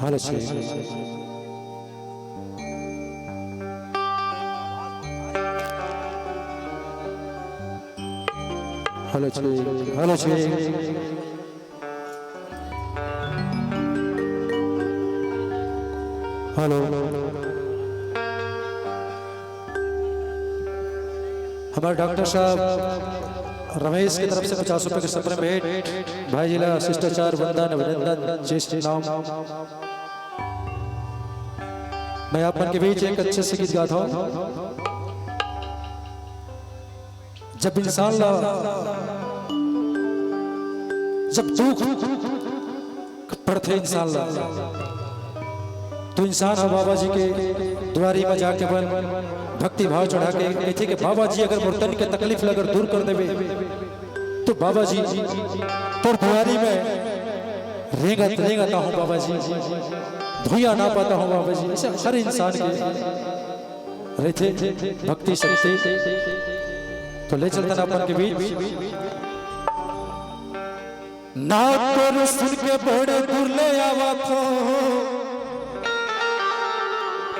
हाल छे हाल छे हाल छे हेलो हमारे डॉक्टर साहब रमेश की तरफ से 50 रुपए के सपने भेंट भाई जिला शिष्टाचार वंदन अभिनंदन जय नाम। मैं आप के बीच एक अच्छे से गीत गाता हूं। जब इंसान जब दुख पड़ते इंसान तो इंसान है बाबा जी के द्वारी में जाके बन भक्ति भाव चढ़ा के कहते कि बाबा जी अगर मुर्तन के तकलीफ अगर दूर कर देवे तो बाबा जी तो द्वारी में रेंगता हूँ बाबा जी धोया ना पाता हूँ बाबा जी। ऐसे हर इंसान के रहते भक्ति शक्ति तो ले चलता ना अपन के बीच ना तो सुन के बड़े दूर ले आवा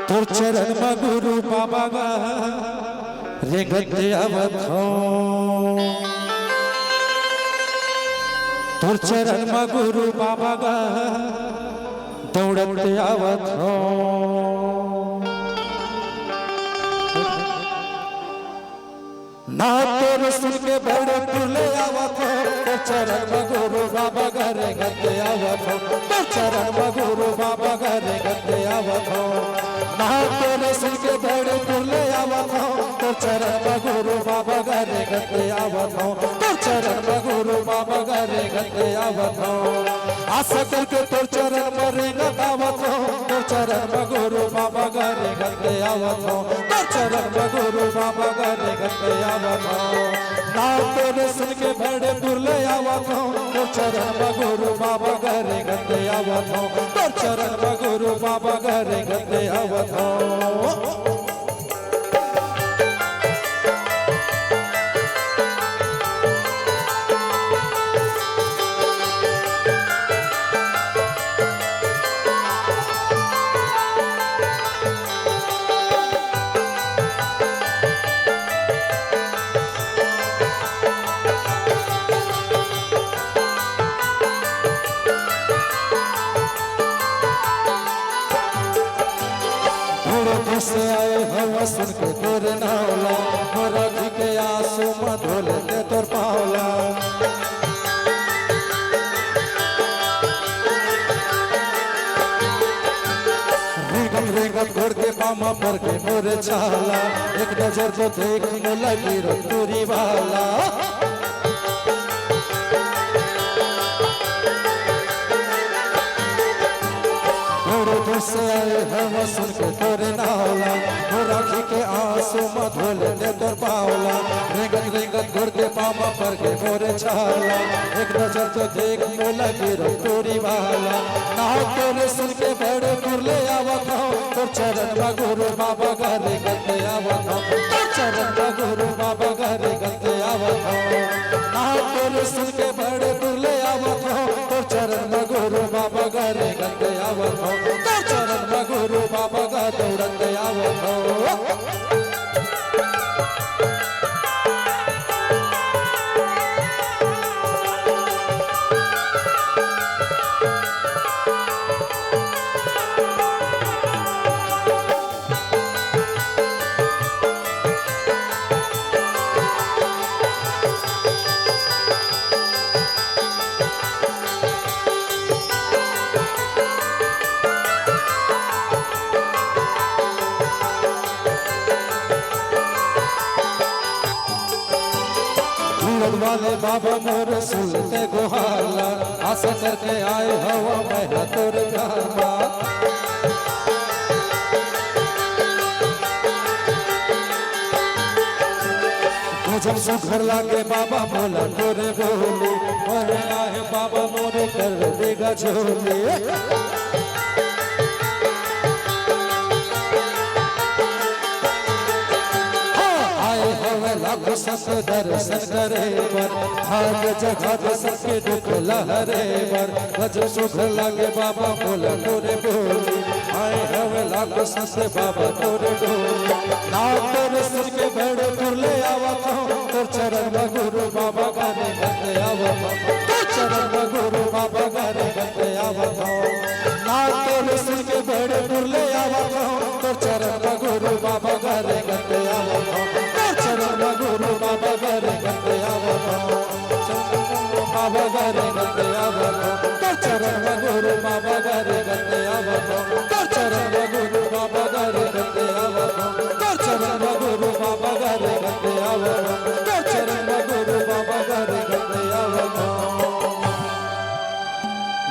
तोर चरण में गुरु बाबा गा रे गद्दे आवत हो तोर चरण में गुरु बाबा गा दौड़ते आवत हो ना तोर सुन के बड़े तुले आवत हो तोर चरण में गुरु बाबा गा रे गद्दे आवत हो तोर चरण में गुरु बाबा गा रे गद्दे आवत हो ना तोरे सुन के बड़े तुले आवत हो तोर चरण में गुरु बाबा गा रे गद्दे आवत हो तोर चरण में गुरु बाबा गा रे गद्दे आवत हो आशा करके तोर चरण में रेंगत आवत हो तोर चरण में गुरु बाबा गा रे गद्दे आवत हो तोर चरण में गुरु बाबा गा रे गद्दे आवत हो ना तोरे सुन के बड़े तुले आवत हो तोर चरण में गुरु बाबा गा रे गद्दे आवत हो तोर चरण में गुरु बाबा गा रे गद्दे आवत हो। से आए हवा सुन के तोर नावला मोरा के आंसू में धोल दे तोर पावला रेगत घोड़ के पामा पर के मोरे छाला एक नजर तो देखने लगी रो तोरी वाला से आए हम सुन के तोरे नावला मोरा के आंसू में धोल दे तोर पावला रेगत घोड़ के पामा पर के मोरे छाला एक नजर तो देख मोला गिरो तोरी वाला ना तोरे सुन के बड़े तुरले आवत हो तोर चरण में गुरु बाबा गा रे गद्दे आवत हो तोर चरण में गुरु बाबा गा रे गद्दे आवत हो ना तोरे सुन के बड़े तुरले आवत हो तोर चरण में गुरु बाबा गा रे गद्दे आवत हो तोर चरण में गुरु बाबा गा दौड़ते आवत हो। वाले बाबा मोर सुनते गुहाला आशा करके आए हवा मैं तोर घरमा जब सुखर लागे बाबा बोला तोरे बोली मोरे आए बाबा मोरे कर देगा झोली लाख संत दर्शन करे बर भाग जगत सबके दुख लहरे बर गज सुख लागे बाबा बोल तोरे बोली आए हवे लाख संत बाबा तोरे डोली ना तोरे सुन के बड़े तुरले आवत हो तोर चरण में गुरु बाबा गाने गते आवत हो तोर चरण में गुरु बाबा गाने गते आवत हो ना तोरे सुन के बड़े तुरले आवत हो तोर चरण में गुरु बाबा गाने गते आवत हो तोर चरण में गुरु बाबा गाने गते आवत हो बाबा गाने गते